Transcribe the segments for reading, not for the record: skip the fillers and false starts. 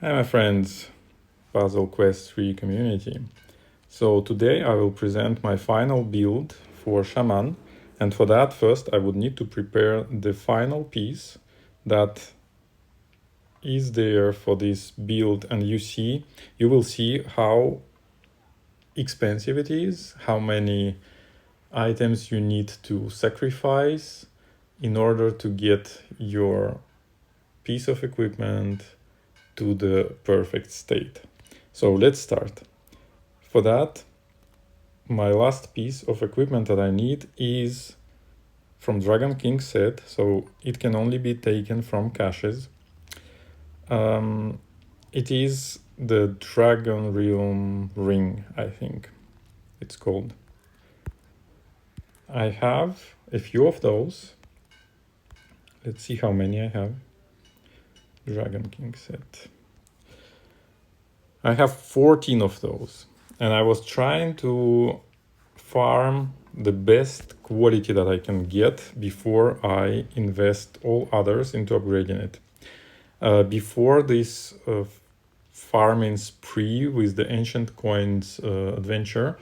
Hi my friends, Puzzle Quest 3 community. So today I will present my final build for Shaman, and for that first I would need to prepare the final piece that is there for this build, and you will see how expensive it is, how many items you need to sacrifice in order to get your piece of equipment to the perfect state. So let's start. For that, my last piece of equipment that I need is from Dragon King set, so it can only be taken from caches. It is the Dragon Realm ring, I think it's called. I have a few of those. Let's see how many I have. Dragon King set. I have 14 of those, and I was trying to farm the best quality that I can get before I invest all others into upgrading it. Before this farming spree with the ancient coins adventure,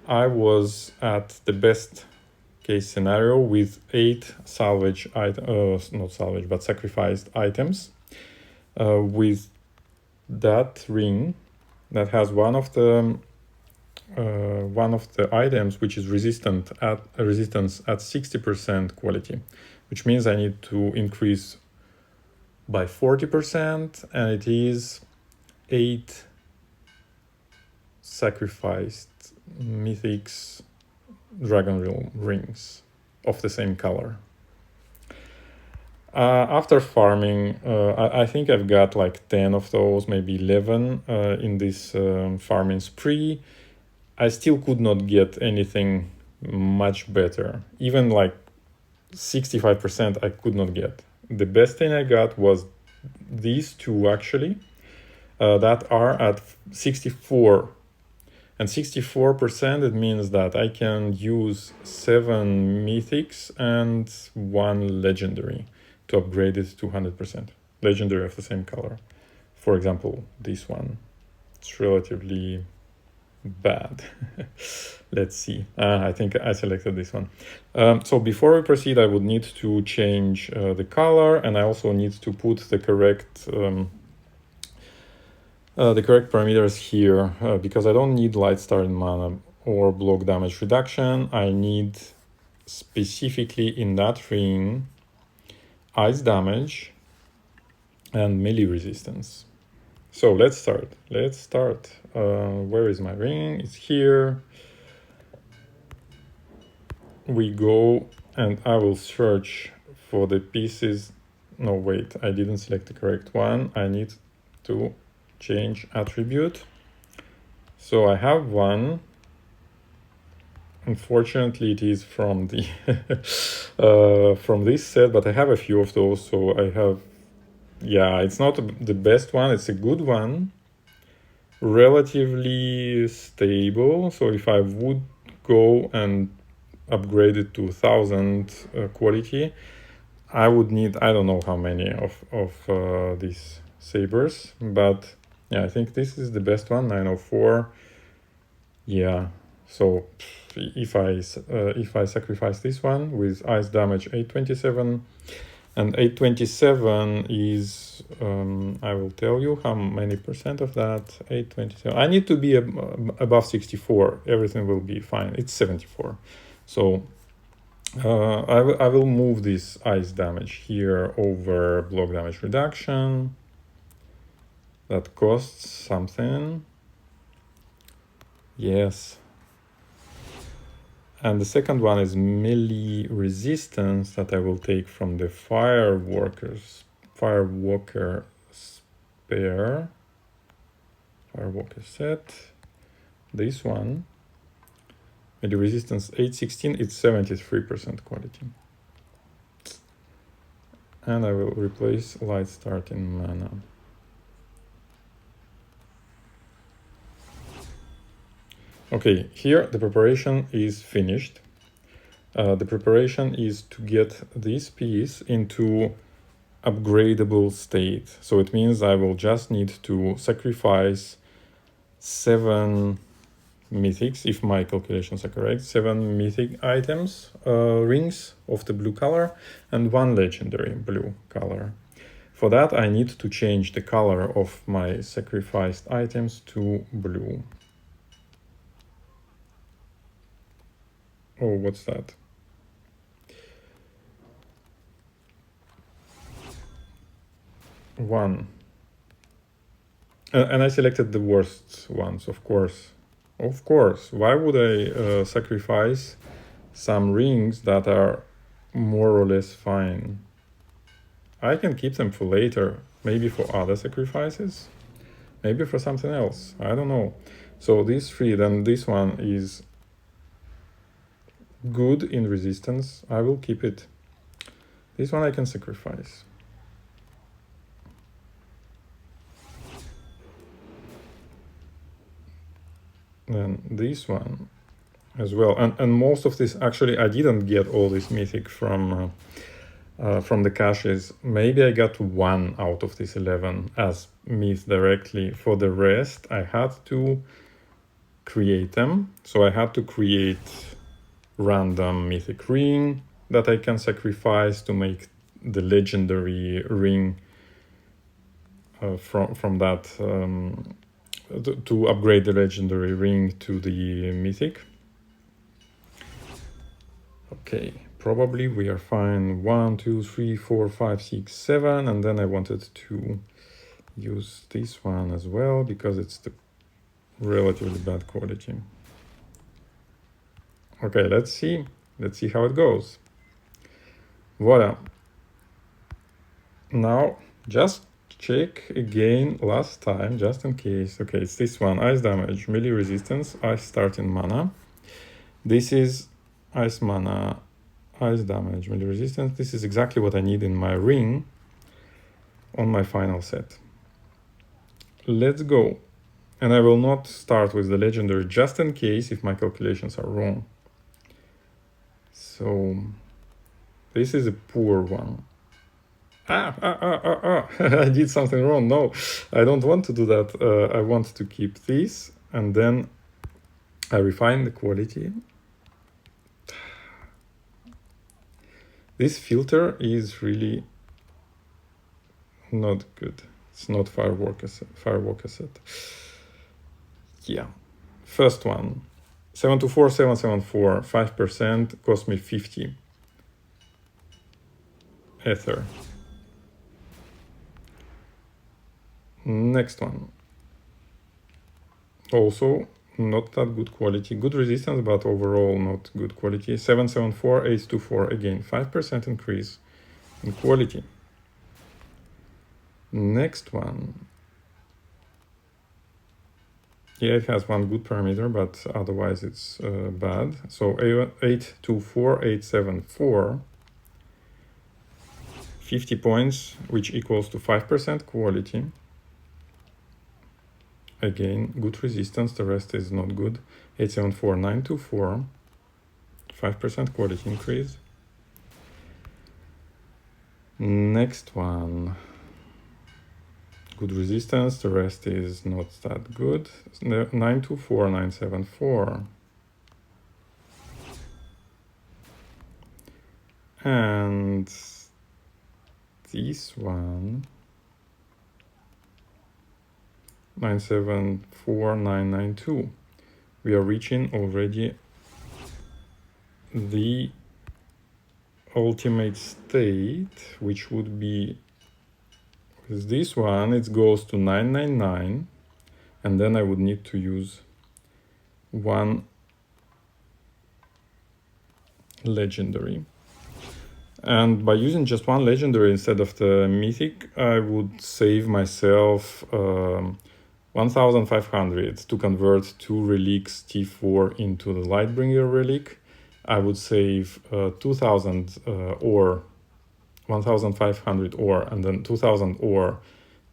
I was at the best case scenario with 8 salvage not salvage but sacrificed items. With that ring that has one of the items which is resistance at 60% quality, which means I need to increase by 40%, and it is 8 sacrificed mythics Dragon Realm rings of the same color. After farming, I think I've got like 10 of those, maybe 11 in this farming spree. I still could not get anything much better. Even like 65% I could not get. The best thing I got was these two actually, that are at 64. And 64%, it means that I can use 7 mythics and 1 legendary to upgrade it to 100%. Legendary of the same color. For example, this one. It's relatively bad. Let's see. I think I selected this one. So before we proceed, I would need to change the color, and I also need to put the correct parameters here, because I don't need light starting mana or block damage reduction. I need specifically in that ring ice damage and melee resistance. So let's start. Where is my ring? It's here. We go, and I will search for the pieces. No, wait, I didn't select the correct one. I need to change attribute. So I have one. Unfortunately, it is from the from this set, but I have a few of those. So I have, yeah, it's not the best one. It's a good one, relatively stable. So if I would go and upgrade it to 1000 quality, I would need, I don't know how many of these sabers, but yeah, I think this is the best one, 904. Yeah, so if I sacrifice this one with ice damage 827, and 827 is, I will tell you how many percent of that. 827, I need to be above 64, everything will be fine. It's 74. So I will move this ice damage here over block damage reduction. That costs something. Yes. And the second one is melee resistance that I will take from the Firewalker spare. Firewalker set. This one. Melee resistance 816, it's 73% quality. And I will replace light starting mana. Okay, here the preparation is finished. The preparation is to get this piece into upgradable state. So it means I will just need to sacrifice 7 mythics, if my calculations are correct, 7 mythic items, rings of the blue color, and 1 legendary blue color. For that, I need to change the color of my sacrificed items to blue. Oh, what's that? One. And I selected the worst ones, of course. Of course. Why would I sacrifice some rings that are more or less fine? I can keep them for later, maybe for other sacrifices, maybe for something else. I don't know. So these 3, then this one is good in resistance. I will keep it. This one I can sacrifice. Then this one as well. And most of this, actually, I didn't get all this mythic from the caches. Maybe I got 1 out of this 11 as myth directly. For the rest, I had to create them. So I had to create random mythic ring that I can sacrifice to make the legendary ring from that, to upgrade the legendary ring to the mythic. Okay, probably we are fine. 1, 2, 3, 4, 5, 6, 7, and then I wanted to use this one as well because it's the relatively bad quality. Okay, let's see how it goes. Voila. Now just check again last time, just in case. Okay, it's this one. Ice damage, melee resistance, ice starting mana. This is ice mana, ice damage, melee resistance. This is exactly what I need in my ring on my final set. Let's go. And I will not start with the legendary just in case if my calculations are wrong. So this is a poor one. I did something wrong. No, I don't want to do that. I want to keep this, and then I refine the quality. This filter is really not good. It's not Firewalker set. Yeah, first one, 724, 774, 5%, cost me 50 ether. Next one, also not that good quality, good resistance, but overall not good quality. 774, 824, again 5% increase in quality. Next one, yeah, it has one good parameter, but otherwise it's bad. So 824, 874, 50 points, which equals to 5% quality. Again, good resistance, the rest is not good. 874, 924, 5% quality increase. Next one, good resistance, the rest is not that good. 924, 974. And this one, 974, 992. We are reaching already the ultimate state, which would be with this one, it goes to 999, and then I would need to use 1 legendary. And by using just 1 legendary instead of the mythic, I would save myself 1500 to convert 2 relics T4 into the Lightbringer relic. I would save 2000 ore, 1500 ore, and then 2000 ore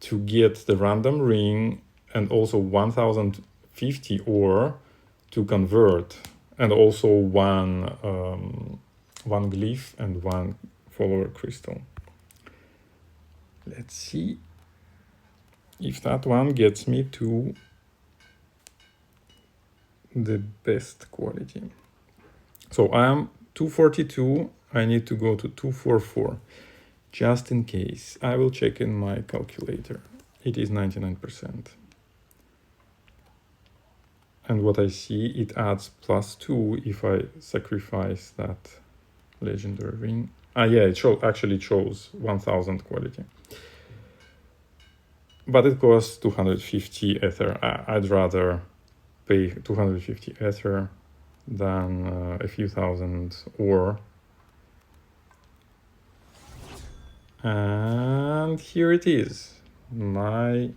to get the random ring, and also 1050 ore to convert, and also one glyph and 1 follower crystal. Let's see if that one gets me to the best quality. So I am 242, I need to go to 244, just in case. I will check in my calculator. It is 99%. And what I see, it adds +2 if I sacrifice that legendary ring. Yeah, it actually shows 1000 quality. But it costs 250 ether. I'd rather pay 250 ether than a few thousand ore. And here it is, my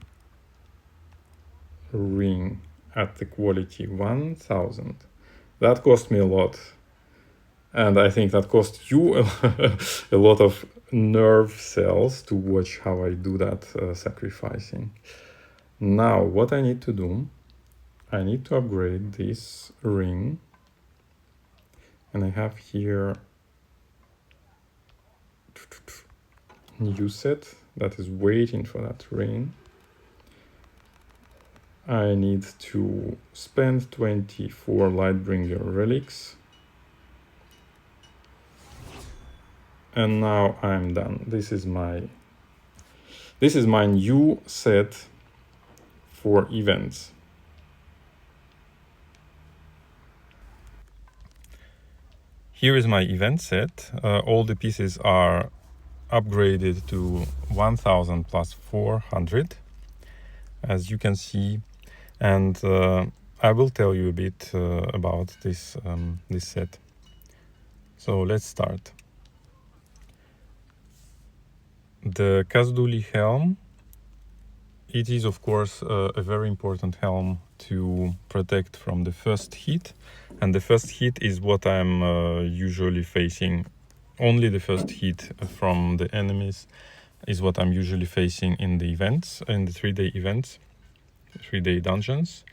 ring at the quality 1000. That cost me a lot. And I think that cost you a lot of nerve cells to watch how I do that sacrificing. Now, what I need to do, I need to upgrade this ring. And I have here new set that is waiting for that ring. I need to spend 24 Lightbringer relics. And now I'm done. This is my new set for events. Here is my event set. All the pieces are upgraded to 1000 plus 400, as you can see. And I will tell you a bit about this set. So let's start. The Kazduli helm, it is of course a very important helm to protect from the first hit, and the first hit is what I'm usually facing. Only the first hit from the enemies is what I'm usually facing in the events, in the 3-day events, 3-day dungeons.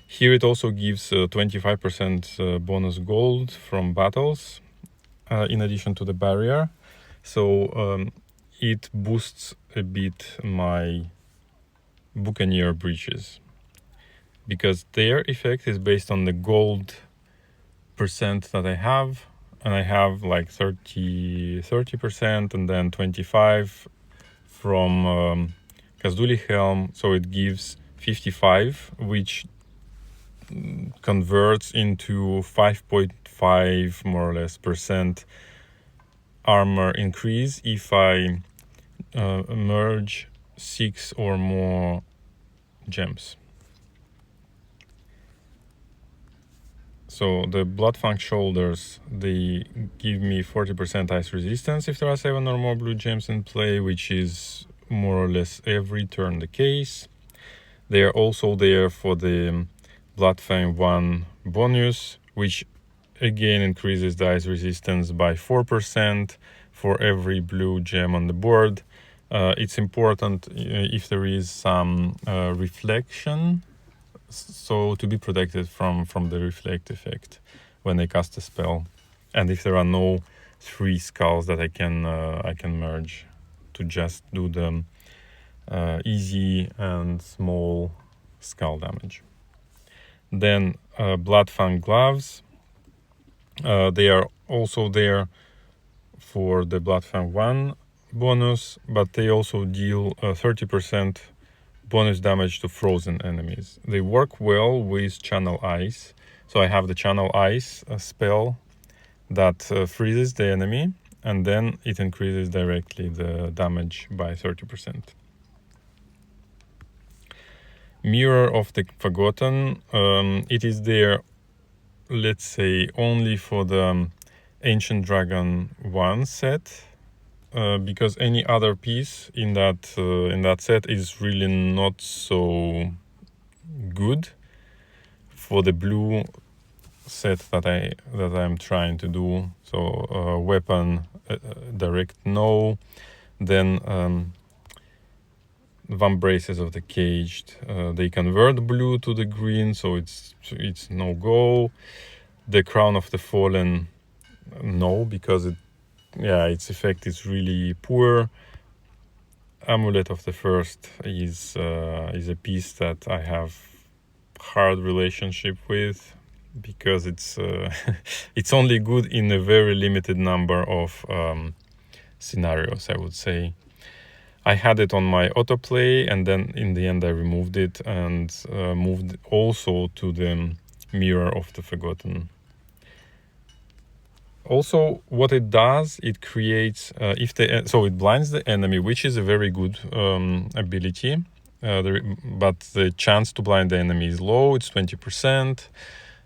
Here it also gives 25% bonus gold from battles, in addition to the barrier. So it boosts a bit my Buccaneer breaches, because their effect is based on the gold percent that I have, and I have like 30% and then 25 from Kazduli helm, so it gives 55, which converts into 5.5 more or less percent armor increase if I merge 6 or more gems. So the Bloodfang shoulders, they give me 40% ice resistance if there are 7 or more blue gems in play, which is more or less every turn the case. They are also there for the Bloodfang 1 bonus, which again increases the ice resistance by 4% for every blue gem on the board. It's important if there is some reflection, so to be protected from the reflect effect when I cast a spell, and if there are no 3 skulls that I can merge to just do the easy and small skull damage. Then Bloodfang gloves, they are also there for the Bloodfang 1 bonus, but they also deal 30% bonus damage to frozen enemies. They work well with Channel Ice. So I have the Channel Ice spell that freezes the enemy, and then it increases directly the damage by 30%. Mirror of the Forgotten, it is there, let's say, only for the Ancient Dragon 1 set, because any other piece in that set is really not so good for the blue set that I'm trying to do. So weapon direct no, then Vambraces of the Caged, they convert blue to the green, so it's no go. The Crown of the Fallen, no, because its effect is really poor. Amulet of the First is a piece that I have hard relationship with, because it's it's only good in a very limited number of scenarios, I would say. I had it on my autoplay, and then in the end I removed it and moved also to the Mirror of the Forgotten. Also, what it does, it creates so it blinds the enemy, which is a very good ability, but the chance to blind the enemy is low, it's 20%.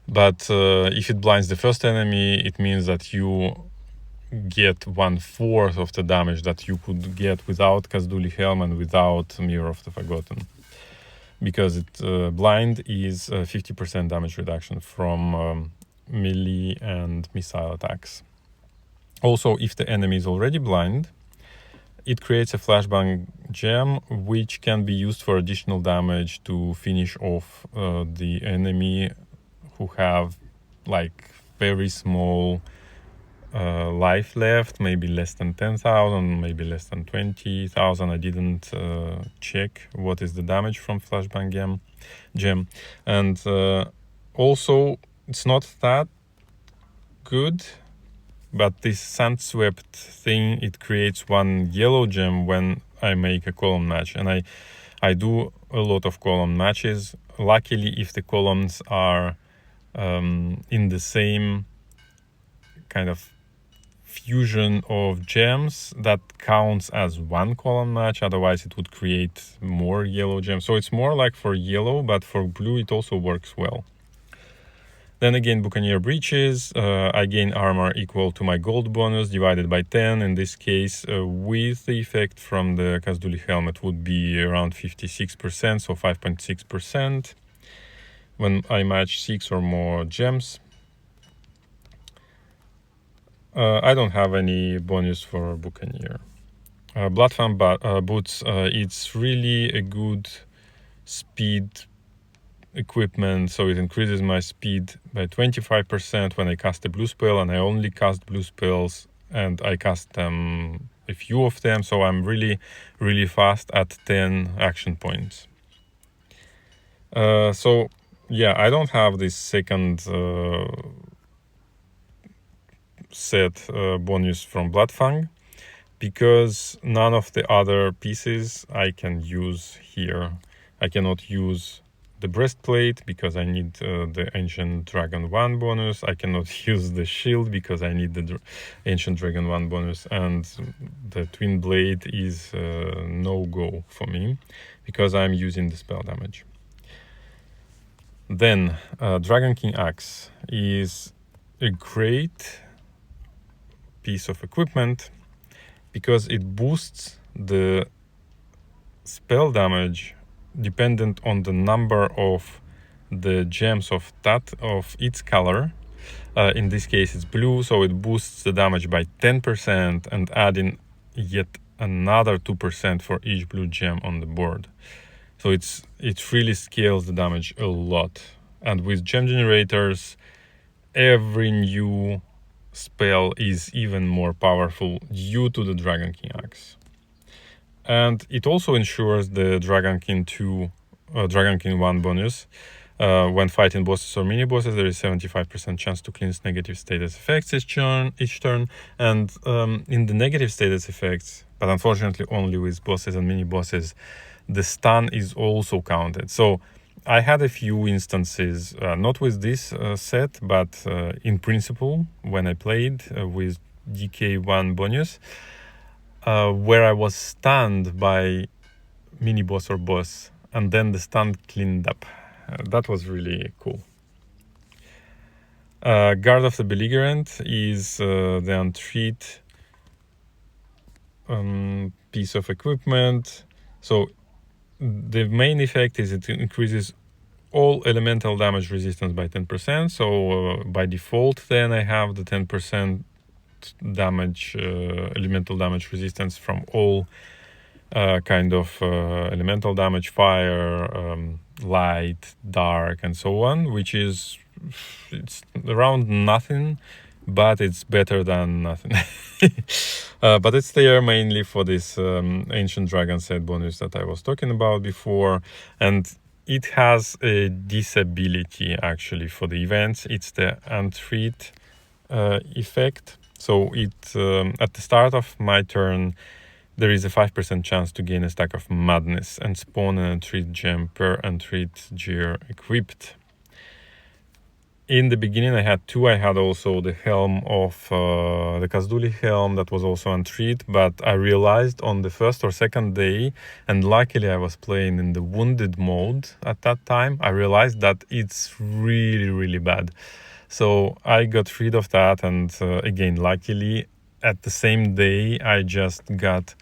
But if it blinds the first enemy, it means that you get 1/4 of the damage that you could get without Kazduli Helm and without Mirror of the Forgotten, because blind is 50% damage reduction from melee and missile attacks. Also, if the enemy is already blind, it creates a flashbang gem, which can be used for additional damage to finish off the enemy who have like very small life left, maybe less than 10,000, maybe less than 20,000. I didn't check what is the damage from flashbang gem. And also, it's not that good, but this Sandswept thing, it creates 1 yellow gem when I make a column match, and I do a lot of column matches. Luckily, if the columns are in the same kind of fusion of gems, that counts as 1 column match, otherwise it would create more yellow gems. So it's more like for yellow, but for blue it also works well. Then again, Buccaneer Breaches, I gain armor equal to my gold bonus divided by 10. In this case, with the effect from the Kazduli helmet, would be around 56%, so 5.6% when I match 6 or more gems. I don't have any bonus for Buccaneer. Bloodfang Boots, it's really a good speed equipment, so it increases my speed by 25% when I cast a blue spell, and I only cast blue spells and I cast them, a few of them, so I'm really fast at 10 action points. So yeah, I don't have this second set bonus from Bloodfang, because none of the other pieces I can use here. I cannot use the breastplate because I need the Ancient Dragon 1 bonus. I cannot use the shield because I need the Ancient Dragon 1 bonus, and the Twin Blade is no-go for me because I'm using the spell damage. Then Dragon King Axe is a great piece of equipment because it boosts the spell damage dependent on the number of the gems of its color. In this case it's blue, so it boosts the damage by 10% and adding yet another 2% for each blue gem on the board. So it really scales the damage a lot. And with gem generators, every new spell is even more powerful due to the Dragon King Axe. And it also ensures the Dragon King 1 bonus. When fighting bosses or mini-bosses, there is 75% chance to cleanse negative status effects each turn. And in the negative status effects, but unfortunately only with bosses and mini-bosses, the stun is also counted. So I had a few instances, not with this set, but in principle, when I played with DK1 bonus, where I was stunned by mini-boss or boss, and then the stun cleaned up. That was really cool. Guard of the Belligerent is the untreat piece of equipment. So the main effect is it increases all elemental damage resistance by 10%. So by default, then I have the 10% damage, elemental damage resistance from all kind of elemental damage, fire, light, dark, and so on, which is, it's around nothing but it's better than nothing. But it's there mainly for this Ancient Dragon set bonus that I was talking about before, and it has a disability actually for the events. It's the untreat effect. So it at the start of my turn, there is a 5% chance to gain a stack of madness and spawn an untreat gem per untreat gear equipped. In the beginning I had two. I had also the helm of the Kazduli helm that was also untreat, but I realized on the first or second day, and luckily I was playing in the wounded mode at that time, I realized that it's really bad. So I got rid of that, and again, luckily, at the same day, I just got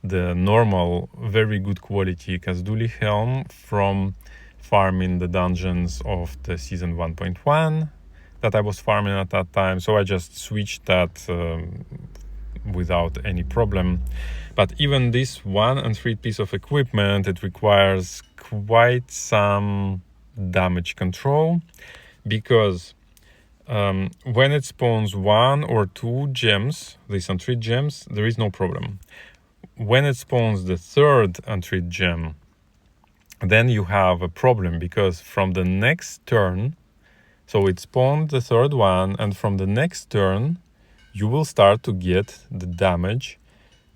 the normal, very good quality Kazduli helm from farming the dungeons of the season 1.1 that I was farming at that time. So I just switched that without any problem. But even this one untreat piece of equipment, it requires quite some damage control, because when it spawns one or two gems, these untreat gems, there is no problem. When it spawns the third untreat gem, then you have a problem, because from the next turn, so it spawned the third one, and from the next turn, you will start to get the damage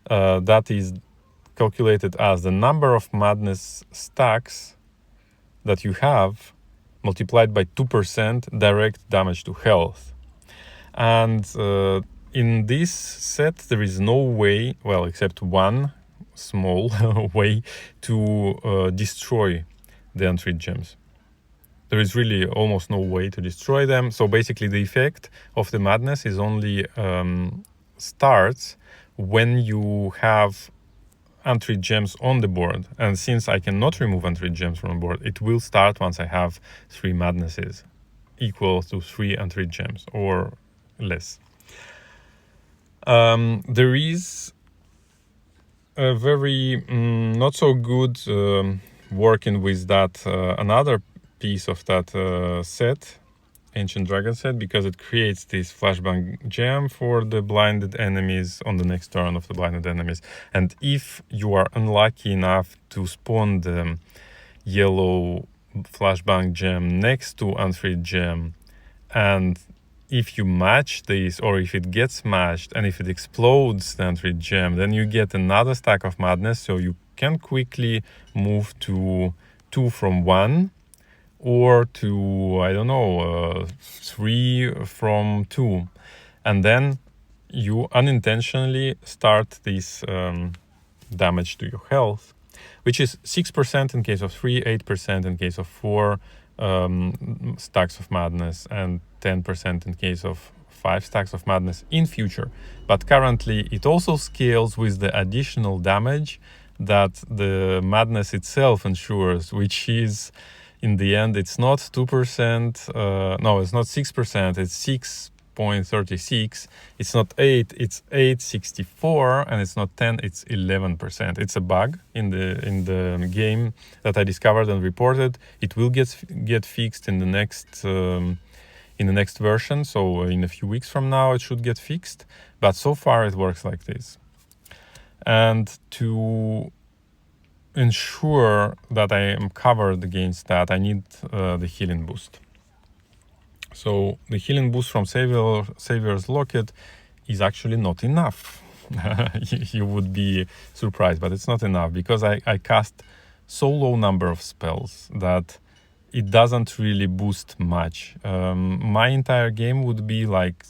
that is calculated as the number of madness stacks that you have multiplied by 2% direct damage to health. And in this set, there is no way, well, except one small way to destroy the untreat gems. There is really almost no way to destroy them. So basically the effect of the madness is only starts when you have untreat gems on the board. And since I cannot remove untreat gems from the board, it will start once I have 3 madnesses equal to 3 untreat gems or less. There is a very not so good working with that another piece of that set, Ancient Dragon set, because it creates this flashbang gem for the blinded enemies on the next turn of the blinded enemies. And if you are unlucky enough to spawn the yellow flashbang gem next to untreat gem, and if you match this, or if it gets matched, and if it explodes the untreat gem, then you get another stack of madness, so you can quickly move to 2 from 1, or to, I don't know, 3 from 2. And then you unintentionally start this damage to your health, which is 6% in case of 3, 8% in case of 4 stacks of madness, and 10% in case of 5 stacks of madness in future. But currently it also scales with the additional damage that the madness itself ensures, which is, in the end, it's not 2%, no, it's not 6%, it's 6.36, it's not 8, it's 8.64, and it's not 10, it's 11%. It's a bug in the game that I discovered and reported. It will get fixed in the next version, so in a few weeks from now it should get fixed, but so far it works like this. And to ensure that I am covered against that, I need the healing boost. So the healing boost from Savior's Locket is actually not enough. You would be surprised, but it's not enough, because I cast so low number of spells that it doesn't really boost much. My entire game would be like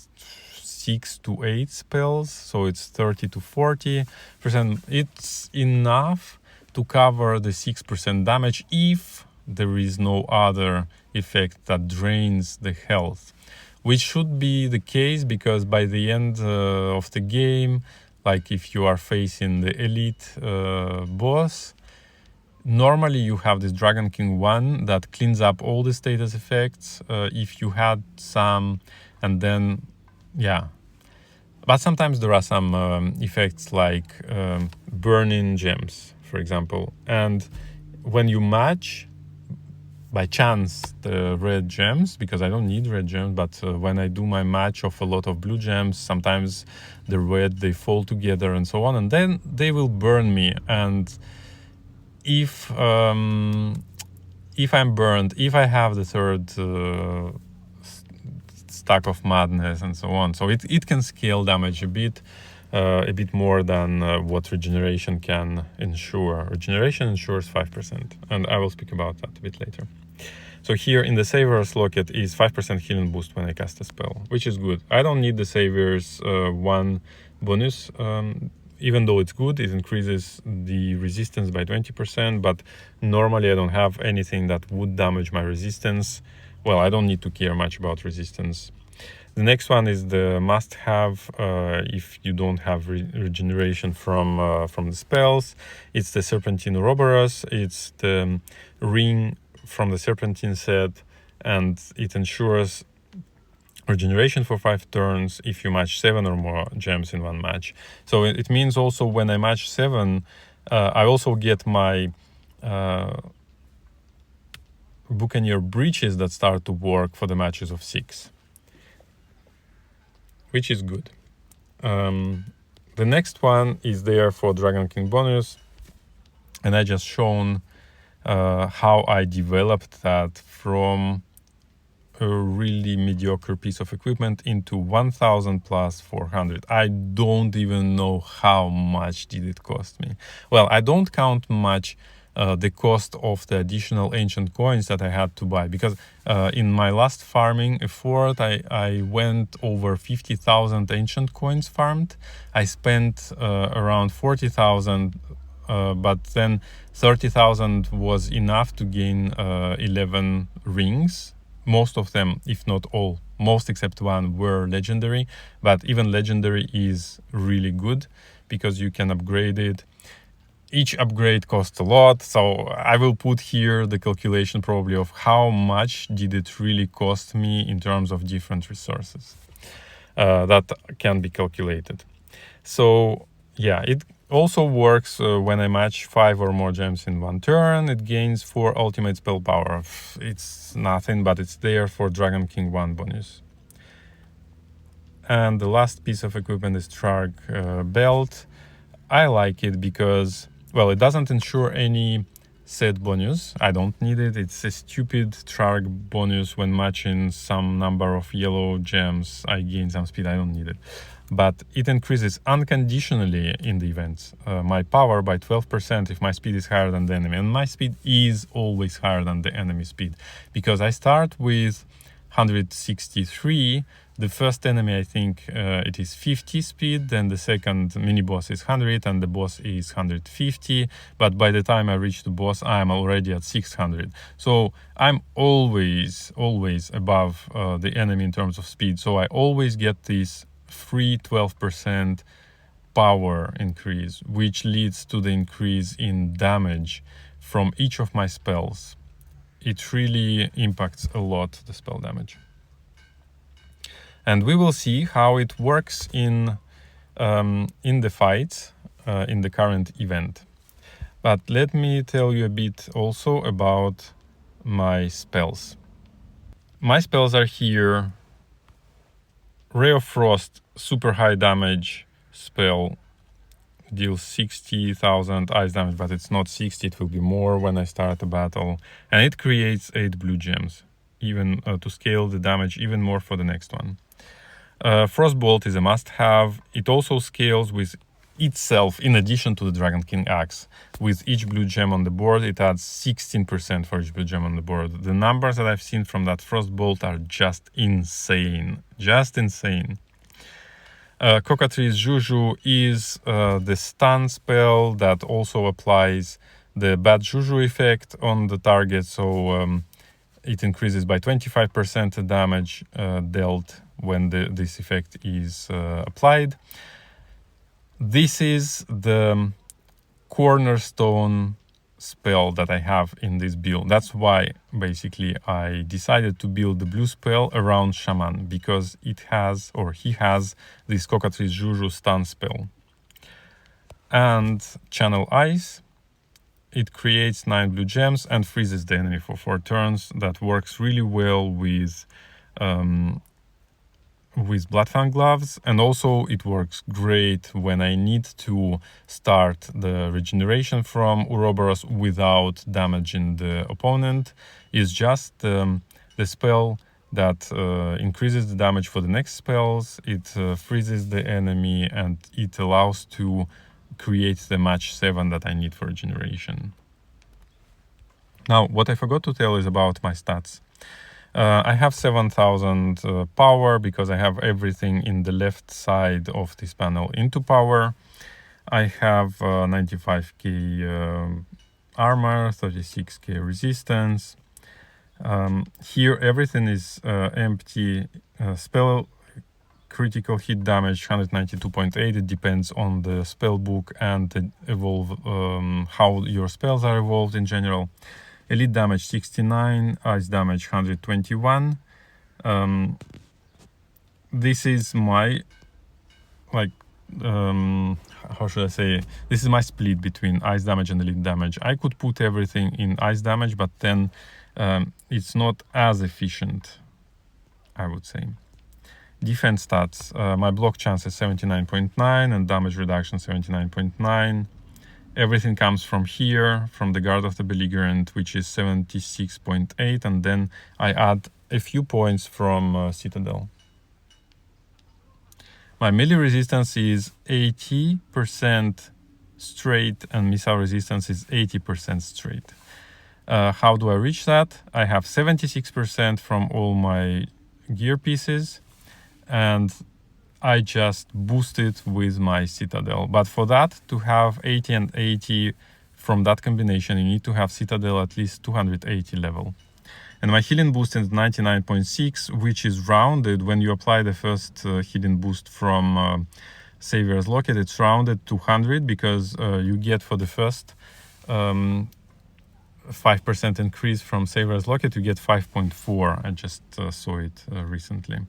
6 to 8 spells, so it's 30 to 40%. It's enough to cover the 6% damage if there is no other effect that drains the health, which should be the case, because by the end of the game, like if you are facing the elite boss, normally you have this Dragon King 1 that cleans up all the status effects if you had some, and then yeah. But sometimes there are some effects like burning gems, for example, and when you match by chance the red gems, because I don't need red gems, but when I do my match of a lot of blue gems, sometimes the red, they fall together and so on, and then they will burn me. And if I'm burned, if I have the third stack of madness and so on, so it can scale damage a bit more than what regeneration can ensure. Regeneration ensures 5%, and I will speak about that a bit later. So here in the Savior's Locket is 5% healing boost when I cast a spell, which is good. I don't need the Savior's 1 bonus, even though it's good. It increases the resistance by 20%, but normally I don't have anything that would damage my resistance. Well, I don't need to care much about resistance. The next one is the must-have if you don't have regeneration from the spells. It's the Serpentine Ouroboros. It's the ring from the Serpentine set, and it ensures regeneration for 5 turns if you match 7 or more gems in one match. So it means also when I match 7, I also get my Buccaneer breaches that start to work for the matches of 6. Which is good. The next one is there for Dragon King bonus, and I just shown how I developed that from a really mediocre piece of equipment into 1000 plus 400. I don't even know how much did it cost me. Well, I don't count much the cost of the additional ancient coins that I had to buy, because in my last farming effort I went over 50,000 ancient coins farmed. I spent around 40,000, but then 30,000 was enough to gain 11 rings. Most of them, if not all, most except one, were legendary, but even legendary is really good because you can upgrade it. Each upgrade costs a lot, so I will put here the calculation probably of how much did it really cost me in terms of different resources. That can be calculated. So yeah, it also works when I match 5 or more gems in one turn. It gains 4 ultimate spell power. It's nothing, but it's there for Dragon King 1 bonus. And the last piece of equipment is Trarg belt. I like it because, well, it doesn't ensure any set bonus. I don't need it. It's a stupid Trarg bonus when matching some number of yellow gems. I gain some speed. I don't need it. But it increases unconditionally in the event my power by 12% if my speed is higher than the enemy. And my speed is always higher than the enemy speed, because I start with 163. The first enemy, I think it is 50 speed, then the second mini boss is 100, and the boss is 150. But by the time I reach the boss, I am already at 600. So I'm always above the enemy in terms of speed. So I always get this free 12% power increase, which leads to the increase in damage from each of my spells. It really impacts a lot the spell damage. And we will see how it works in the fight in the current event. But let me tell you a bit also about my spells. My spells are here. Ray of Frost, super high damage spell, deals 60,000 ice damage, but it's not 60, it will be more when I start a battle. And it creates 8 blue gems, even to scale the damage even more for the next one. Frostbolt is a must-have. It also scales with itself in addition to the Dragon King axe. With each blue gem on the board, it adds 16% for each blue gem on the board. The numbers that I've seen from that Frostbolt are just insane. Just insane. Cockatrice Juju is the stun spell that also applies the bad Juju effect on the target, so it increases by 25% the damage dealt when this effect is applied. This is the cornerstone spell that I have in this build. That's why basically I decided to build the blue spell around Shaman, because it has, or he has, this Cockatrice Juju stun spell. And Channel Ice it creates 9 blue gems and freezes the enemy for 4 turns. That works really well with Bloodfang gloves, and also it works great when I need to start the regeneration from Ouroboros without damaging the opponent. It's just the spell that increases the damage for the next spells. It freezes the enemy, and it allows to create the match 7 that I need for regeneration. Now, what I forgot to tell is about my stats. I have 7,000 power because I have everything in the left side of this panel into power. I have 95k armor, 36k resistance. Here everything is empty. Spell critical hit damage 192.8. It depends on the spell book and the how your spells are evolved in general. Elite damage 69, ice damage 121. This is my, how should I say? This is my split between ice damage and elite damage. I could put everything in ice damage, but then it's not as efficient, I would say. Defense stats, my block chance is 79.9 and damage reduction 79.9. Everything comes from here, from the Guard of the Belligerent, which is 76.8, and then I add a few points from Citadel. My melee resistance is 80% straight, and missile resistance is 80% straight. How do I reach that? I have 76% from all my gear pieces, and I just boost it with my Citadel. But for that, to have 80 and 80 from that combination, you need to have Citadel at least 280 level. And my healing boost is 99.6, which is rounded. When you apply the first healing boost from Savior's Locket, it's rounded to 100 because you get for the first 5% increase from Savior's Locket, you get 5.4. I just saw it recently.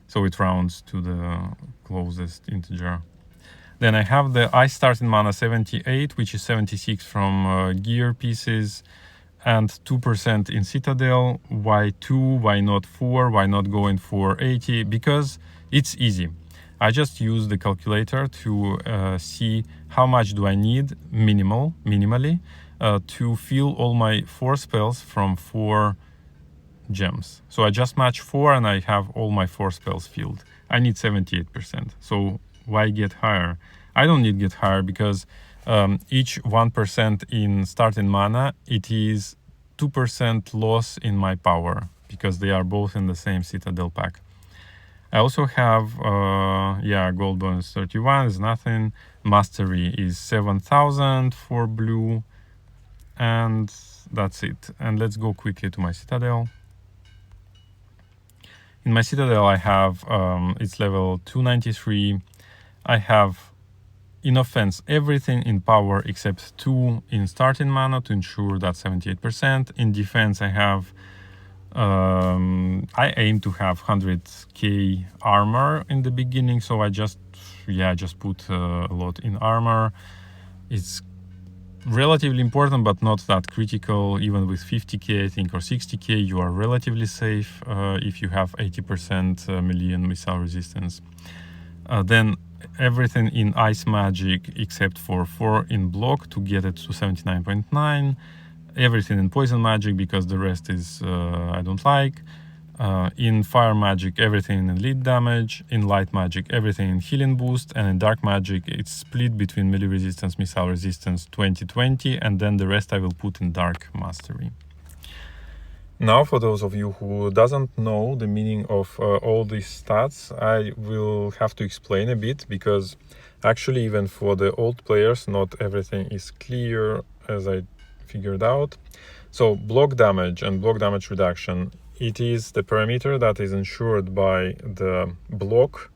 So it rounds to the closest integer. Then I have the ice starting mana 78, which is 76 from gear pieces, and 2% in Citadel. Why 2? Why not 4? Why not going for 80? Because it's easy. I just use the calculator to see how much do I need minimally to fill all my 4 spells from 4 gems. So I just match 4 and I have all my 4 spells filled. I need 78%. So why get higher? I don't need get higher because each 1% in starting mana, it is 2% loss in my power because they are both in the same Citadel pack. I also have, gold bonus 31 is nothing. Mastery is 7,000 for blue. And that's it. And let's go quickly to my Citadel. In my Citadel, I have, it's level 293. I have, in offense, everything in power except 2 in starting mana to ensure that 78%. In defense, I have, I aim to have 100k armor in the beginning. So I just put a lot in armor. It's relatively important, but not that critical. Even with 50k, I think, or 60k, you are relatively safe if you have 80% melee and missile resistance. Then everything in ice magic except for 4 in block to get it to 79.9. Everything in poison magic because the rest is I don't like. In fire magic, everything in lead damage. In light magic, everything in healing boost. And in dark magic, it's split between melee resistance, missile resistance 20-20, and then the rest I will put in dark mastery. Now, for those of you who doesn't know the meaning of all these stats, I will have to explain a bit because actually even for the old players, not everything is clear as I figured out. So block damage and block damage reduction, it is the parameter that is ensured by the block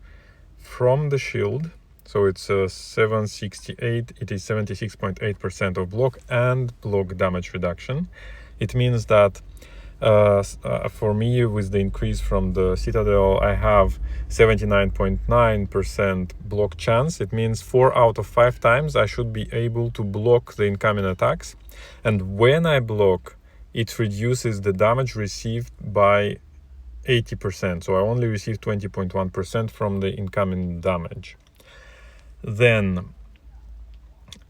from the shield. So it's 768, it is 76.8% of block and block damage reduction. It means that For me, with the increase from the Citadel, I have 79.9% block chance. It means 4 out of 5 times I should be able to block the incoming attacks. And when I block, it reduces the damage received by 80%. So I only receive 20.1% from the incoming damage. Then,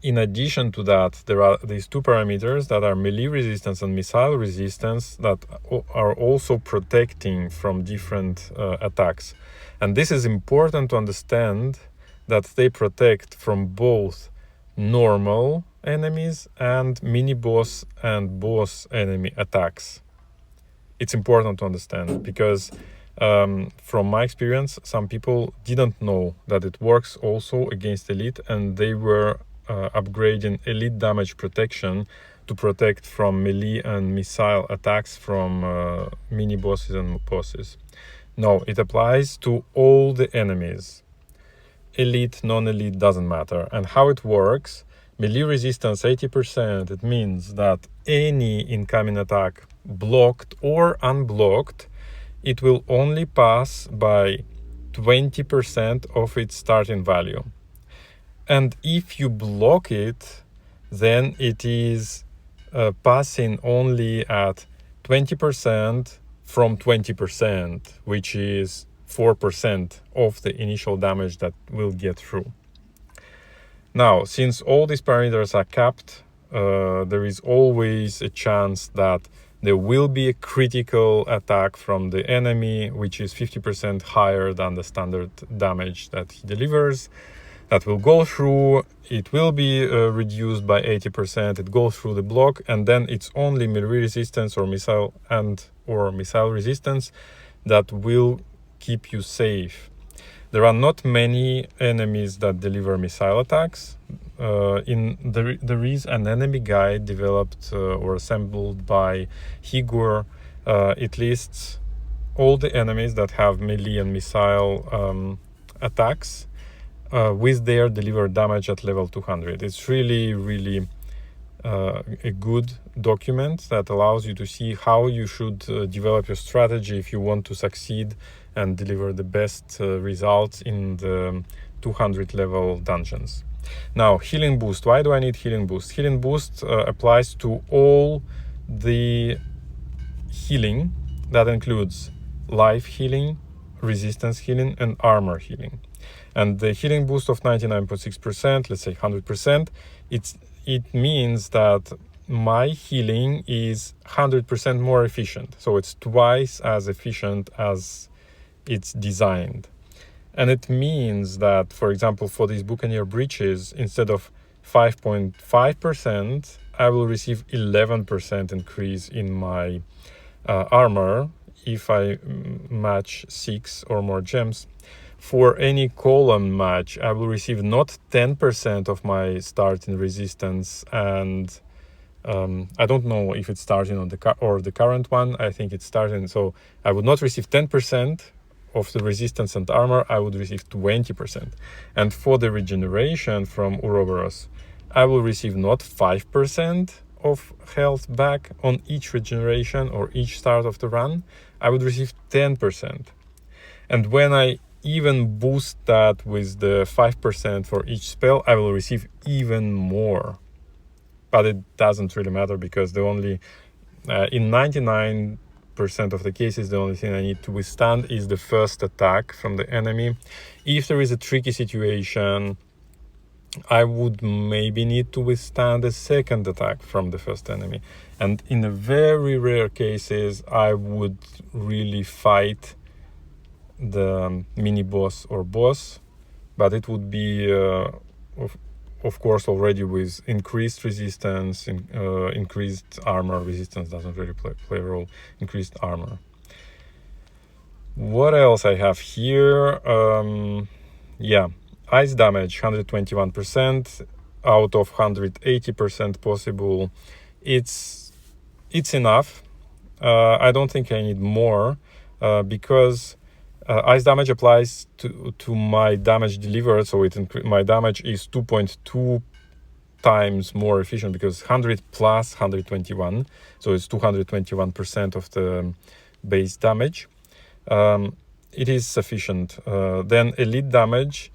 in addition to that, there are these 2 parameters that are melee resistance and missile resistance that are also protecting from different attacks. And this is important to understand, that they protect from both normal enemies and mini-boss and boss enemy attacks. It's important to understand, because from my experience, some people didn't know that it works also against elite, and they were upgrading elite damage protection to protect from melee and missile attacks from mini bosses and bosses. No, it applies to all the enemies. Elite, non-elite, doesn't matter. And how it works: melee resistance 80%, it means that any incoming attack, blocked or unblocked, it will only pass by 20% of its starting value. And if you block it, then it is passing only at 20% from 20%, which is 4% of the initial damage that will get through. Now, since all these parameters are capped, there is always a chance that there will be a critical attack from the enemy, which is 50% higher than the standard damage that he delivers. That will go through, it will be reduced by 80%, it goes through the block, and then it's only melee resistance or missile resistance that will keep you safe. There are not many enemies that deliver missile attacks. There is an enemy guide developed or assembled by Higor. It lists all the enemies that have melee and missile attacks with their delivered damage at level 200. It's really a good document that allows you to see how you should develop your strategy if you want to succeed and deliver the best results in the 200 level dungeons. Now, healing boost. Why do I need healing boost? Healing boost applies to all the healing. That includes life healing, resistance healing, and armor healing. And the healing boost of 99.6%, let's say 100%, it means that my healing is 100% more efficient. So it's twice as efficient as it's designed. And it means that, for example, for these Buccaneer breaches, instead of 5.5%, I will receive 11% increase in my armor if I match 6 or more gems. For any column match, I will receive not 10% of my starting resistance, and I don't know if it's starting on the current one. I think it's starting, so I would not receive 10% of the resistance and armor. I would receive 20%. And for the regeneration from Ouroboros, I will receive not 5% of health back on each regeneration or each start of the run. I would receive 10%. And when I even boost that with the 5% for each spell, I will receive even more. But it doesn't really matter, because the only in 99% of the cases, the only thing I need to withstand is the first attack from the enemy. If there is a tricky situation, I would maybe need to withstand a second attack from the first enemy. And in the very rare cases, I would really fight the mini boss or boss, but it would be of course already with increased resistance, increased armor. Resistance doesn't really play a role. Increased armor. What else I have here? Ice damage 121% out of 180% possible. It's enough. I don't think I need more, because ice damage applies to my damage delivered, so my damage is 2.2 times more efficient, because 100 plus 121, so it's 221% of the base damage. It is sufficient. Then elite damage,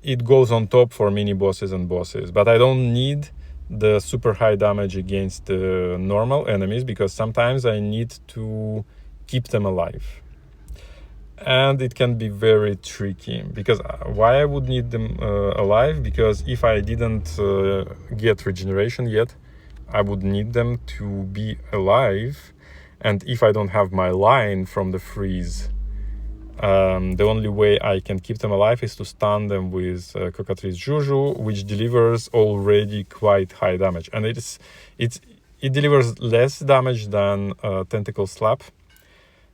it goes on top for mini bosses and bosses, but I don't need the super high damage against the normal enemies, because sometimes I need to keep them alive. And it can be very tricky, because why I would need them alive? Because if I didn't get regeneration yet, I would need them to be alive. And if I don't have my line from the freeze, the only way I can keep them alive is to stun them with Cockatrice Juju, which delivers already quite high damage. And it delivers less damage than Tentacle Slap.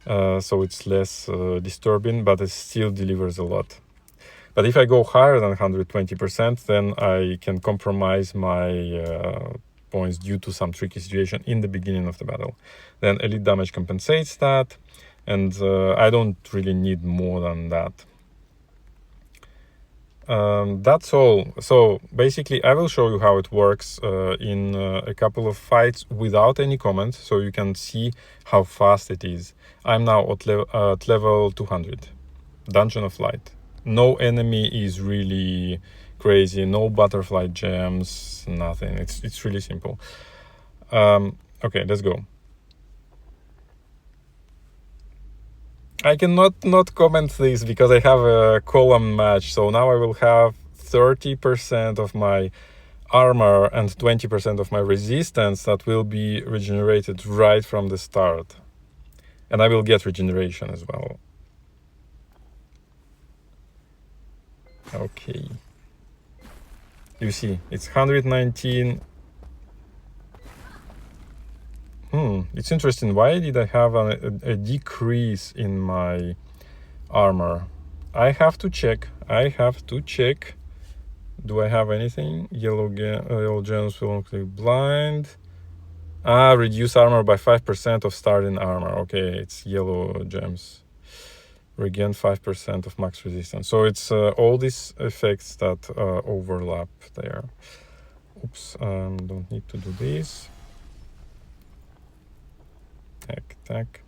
So it's less disturbing, but it still delivers a lot. But if I go higher than 120%, then I can compromise my points due to some tricky situation in the beginning of the battle. Then elite damage compensates that, and I don't really need more than that. That's all. So basically I will show you how it works in a couple of fights without any comments, so you can see how fast it is. I'm now at level 200, Dungeon of Light. No enemy is really crazy, no butterfly gems, nothing. It's really simple. Okay, let's go. I cannot not comment this because I have a column match, so now I will have 30% of my armor and 20% of my resistance that will be regenerated right from the start. And I will get regeneration as well. Okay. You see, it's 119. It's interesting. Why did I have a decrease in my armor? I have to check. Do I have anything? Yellow gems will click blind. Reduce armor by 5% of starting armor. Okay, it's yellow gems. Regain 5% of max resistance. So it's all these effects that overlap there. Oops, don't need to do this. Tack.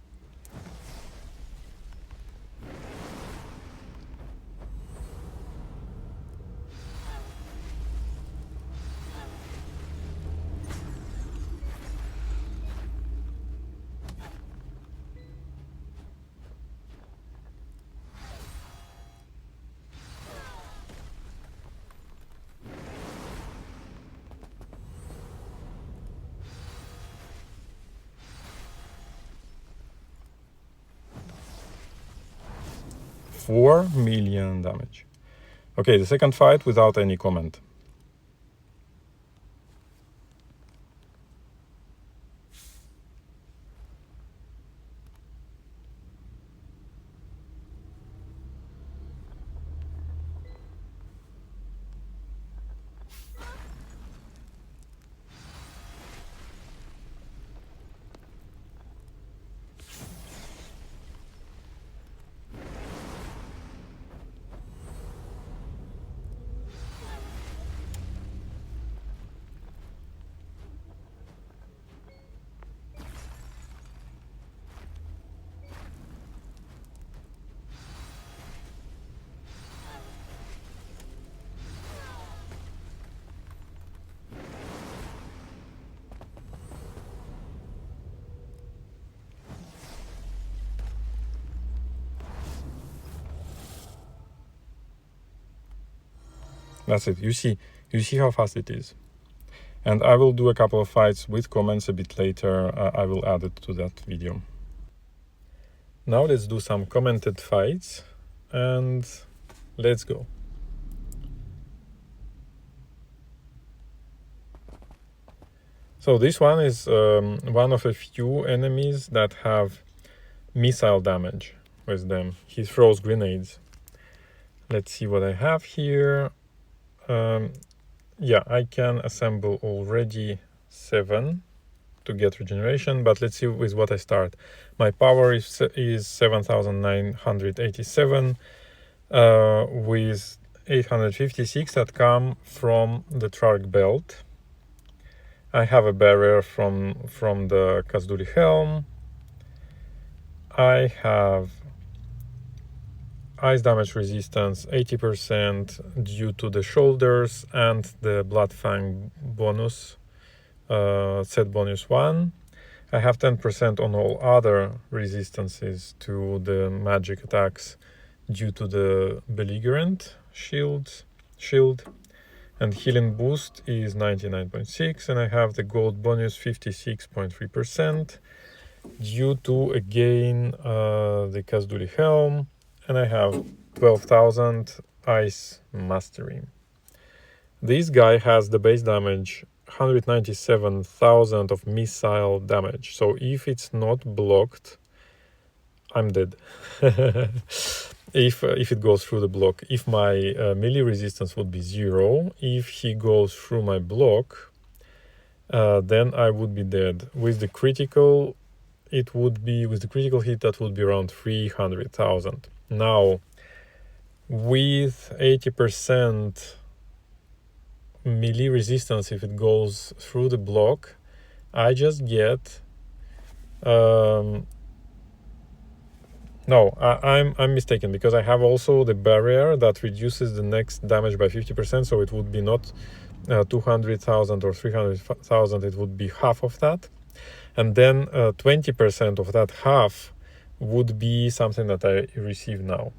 $4 million damage. Okay, the second fight without any comment. That's it. You see how fast it is. And I will do a couple of fights with comments a bit later. I will add it to that video. Now let's do some commented fights, and let's go. So this one is one of a few enemies that have missile damage with them. He throws grenades. Let's see what I have here. Yeah, I can assemble already 7 to get regeneration, but let's see with what I start. My power is 7,987 with 856 that come from the Trark belt. I have a barrier from the Kazduri helm. I have ice damage resistance 80% due to the shoulders and the Blood Fang bonus, set bonus 1. I have 10% on all other resistances to the magic attacks due to the belligerent shield. And healing boost is 99.6, and I have the gold bonus 56.3% due to again the Kazduri helm, and I have 12,000 ice mastery. This guy has the base damage 197,000 of missile damage, so if it's not blocked, I'm dead. if it goes through the block. If my melee resistance would be 0, if he goes through my block, then I would be dead. With the critical, it would be, with the critical hit, that would be around 300,000. Now, with 80% melee resistance, if it goes through the block, I just get no, I'm mistaken, because I have also the barrier that reduces the next damage by 50%, so it would be not 200,000 or 300,000, it would be half of that. And then 20% of that half would be something that I receive now,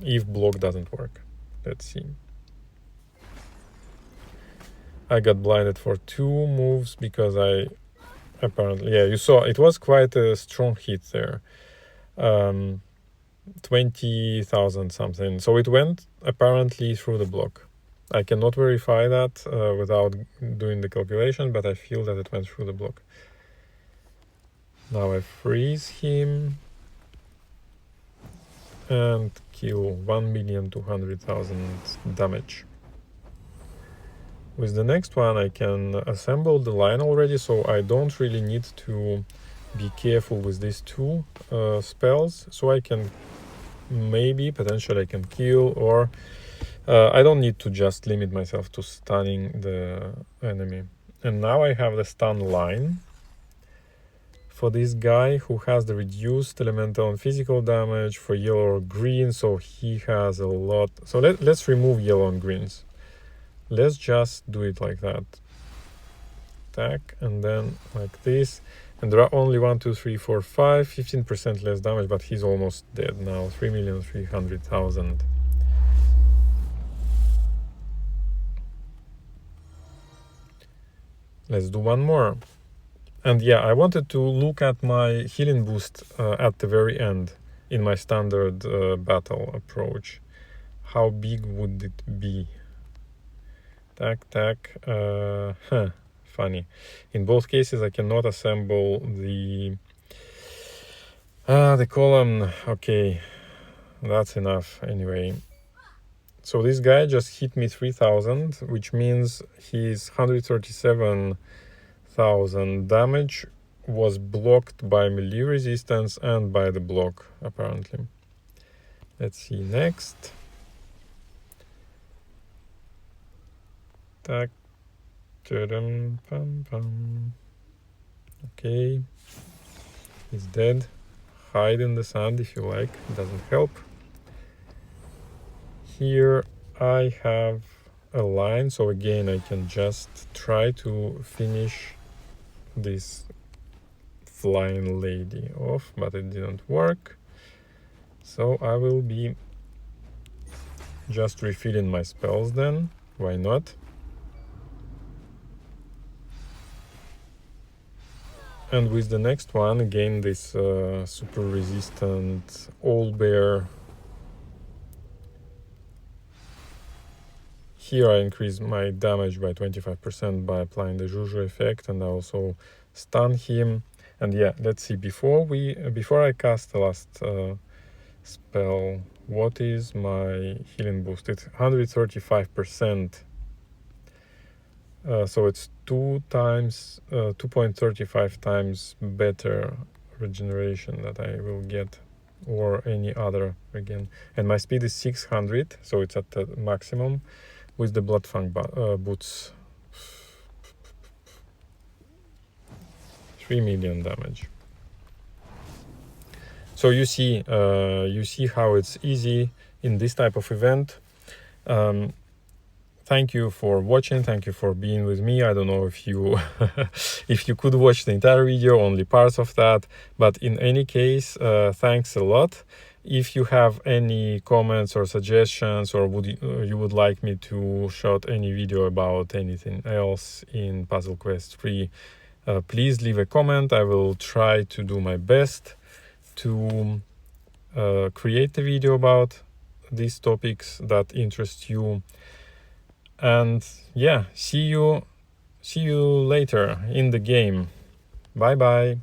if block doesn't work. Let's see. I got blinded for 2 moves because I apparently, yeah, you saw it was quite a strong hit there. 20,000 something. So it went apparently through the block. I cannot verify that without doing the calculation, but I feel that it went through the block. Now I freeze him and kill 1,200,000 damage. With the next one I can assemble the line already, so I don't really need to be careful with these 2 spells. So I can potentially I can kill, or I don't need to just limit myself to stunning the enemy. And now I have the stun line for this guy who has the reduced elemental and physical damage for yellow or green, so he has a lot. So let's remove yellow and greens. Let's just do it like that. Attack, and then like this. And there are only 1, 2, 3, 4, 5, 15% less damage, but he's almost dead now. 3,300,000. Let's do one more. And yeah, I wanted to look at my healing boost at the very end in my standard battle approach. How big would it be? Tac. Funny. In both cases, I cannot assemble the column. Okay, that's enough anyway. So this guy just hit me 3,000, which means his 137,000 damage was blocked by melee resistance and by the block, apparently. Let's see next. Tac. Okay, he's dead. Hide in the sand if you like, it doesn't help. Here I have a line, so again I can just try to finish this flying lady off, but it didn't work. So I will be just refilling my spells then, why not? And with the next one, again this super resistant owlbear. Here I increase my damage by 25% by applying the Juju effect, and I also stun him. And yeah, let's see, before I cast the last spell, what is my healing boost? It's 135%. So it's 2.35 times better regeneration that I will get or any other again. And my speed is 600, so it's at the maximum with the Bloodfang boots. 3 million damage. So you see how it's easy in this type of event. Thank you for watching. Thank you for being with me. I don't know if you if you could watch the entire video, only parts of that, but in any case, thanks a lot. If you have any comments or suggestions, or you would like me to shoot any video about anything else in Puzzle Quest 3, please leave a comment. I will try to do my best to create a video about these topics that interest you. And yeah, see you later in the game. Bye bye.